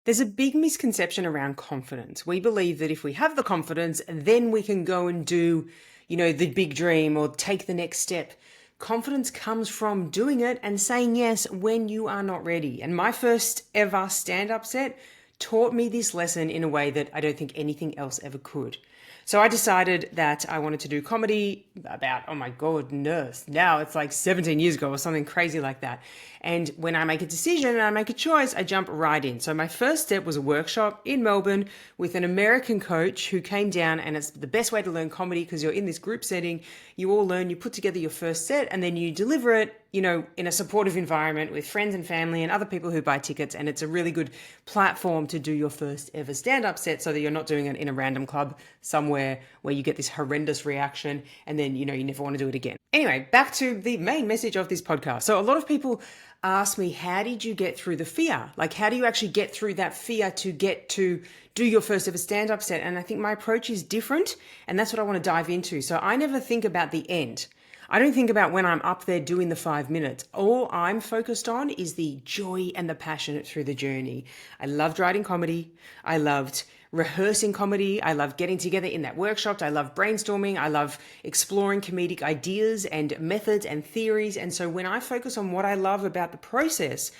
There's a big misconception around confidence. We believe that if we have the confidence, then we can go and do, the big dream or take the next step. Confidence comes from doing it and saying yes when you are not ready. And my first ever stand-up set taught me this lesson in a way that I don't think anything else ever could. So I decided that I wanted to do comedy about, oh my goodness, now it's like 17 years ago or something crazy like that. And when I make a decision and I make a choice, I jump right in. So my first step was a workshop in Melbourne with an American coach who came down, and it's the best way to learn comedy because you're in this group setting. You all learn, you put together your first set and then you deliver it, in a supportive environment with friends and family and other people who buy tickets. And it's a really good platform to do your first ever stand-up set so that you're not doing it in a random club somewhere where you get this horrendous reaction and then, you never want to do it again. Anyway, back to the main message of this podcast. So a lot of people ask me, how did you get through the fear? Like, how do you actually get through that fear to get to do your first ever stand-up set? And I think my approach is different, and that's what I want to dive into. So I never think about the end. I don't think about when I'm up there doing the 5 minutes. All I'm focused on is the joy and the passion through the journey. I loved writing comedy. I loved rehearsing comedy. I love getting together in that workshop. I love brainstorming. I love exploring comedic ideas and methods and theories. And so when I focus on what I love about the process,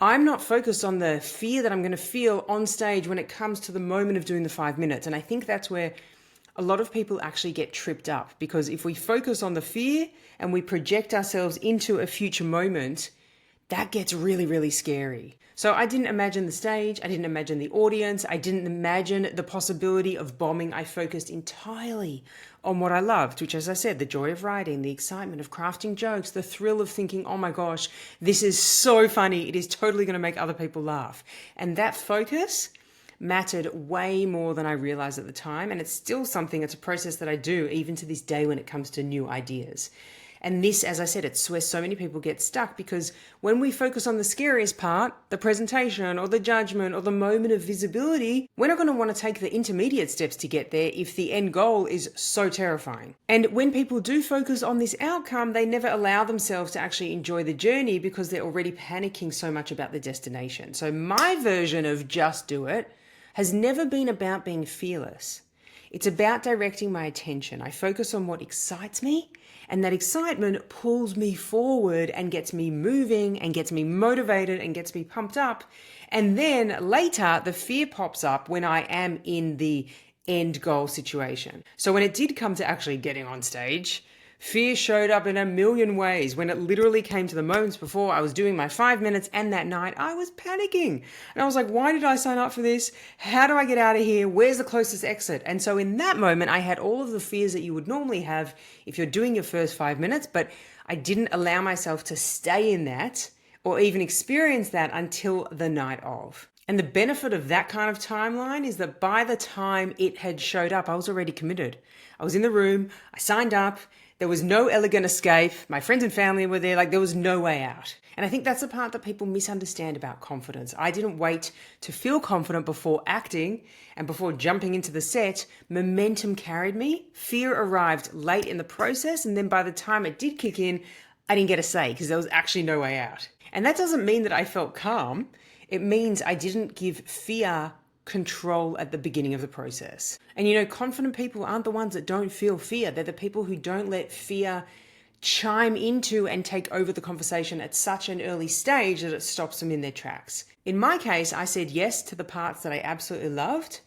I'm not focused on the fear that I'm going to feel on stage when it comes to the moment of doing the 5 minutes. And I think that's where a lot of people actually get tripped up, because if we focus on the fear and we project ourselves into a future moment, that gets really, really scary. So I didn't imagine the stage. I didn't imagine the audience. I didn't imagine the possibility of bombing. I focused entirely on what I loved, which, as I said, the joy of writing, the excitement of crafting jokes, the thrill of thinking, oh my gosh, this is so funny. It is totally going to make other people laugh. And that focus mattered way more than I realized at the time. And it's still something, it's a process that I do even to this day when it comes to new ideas. And this, as I said, it's where so many people get stuck, because when we focus on the scariest part, the presentation or the judgment or the moment of visibility, we're not going to want to take the intermediate steps to get there if the end goal is so terrifying. And when people do focus on this outcome, they never allow themselves to actually enjoy the journey because they're already panicking so much about the destination. So my version of just do it has never been about being fearless. It's about directing my attention. I focus on what excites me, and that excitement pulls me forward and gets me moving and gets me motivated and gets me pumped up. And then later, the fear pops up when I am in the end goal situation. So when it did come to actually getting on stage, fear showed up in a million ways. When it literally came to the moments before I was doing my 5 minutes and that night, I was panicking. And I was like, why did I sign up for this? How do I get out of here? Where's the closest exit? And so in that moment, I had all of the fears that you would normally have if you're doing your first 5 minutes, but I didn't allow myself to stay in that or even experience that until the night of. And the benefit of that kind of timeline is that by the time it had showed up, I was already committed. I was in the room, I signed up. There was no elegant escape. My friends and family were there. There was no way out. And I think that's the part that people misunderstand about confidence. I didn't wait to feel confident before acting and before jumping into the set. Momentum carried me. Fear arrived late in the process. And then by the time it did kick in, I didn't get a say because there was actually no way out. And that doesn't mean that I felt calm. It means I didn't give fear control at the beginning of the process. And confident people aren't the ones that don't feel fear. They're the people who don't let fear chime into and take over the conversation at such an early stage that it stops them in their tracks. In my case, I said yes to the parts that I absolutely loved,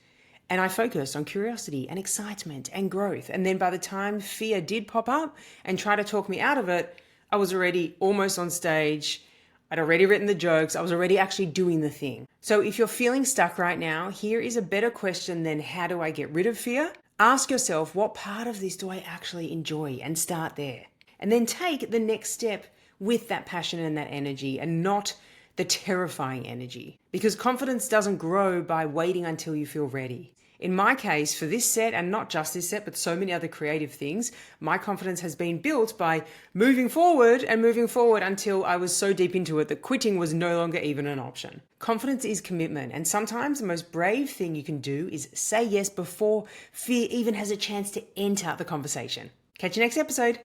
and I focused on curiosity and excitement and growth. And then by the time fear did pop up and try to talk me out of it, I was already almost on stage. I'd already written the jokes. I was already actually doing the thing. So if you're feeling stuck right now, here is a better question than how do I get rid of fear? Ask yourself, what part of this do I actually enjoy? And start there. And then take the next step with that passion and that energy, and not the terrifying energy. Because confidence doesn't grow by waiting until you feel ready. In my case, for this set, and not just this set, but so many other creative things, my confidence has been built by moving forward until I was so deep into it that quitting was no longer even an option. Confidence is commitment, and sometimes the most brave thing you can do is say yes before fear even has a chance to enter the conversation. Catch you next episode.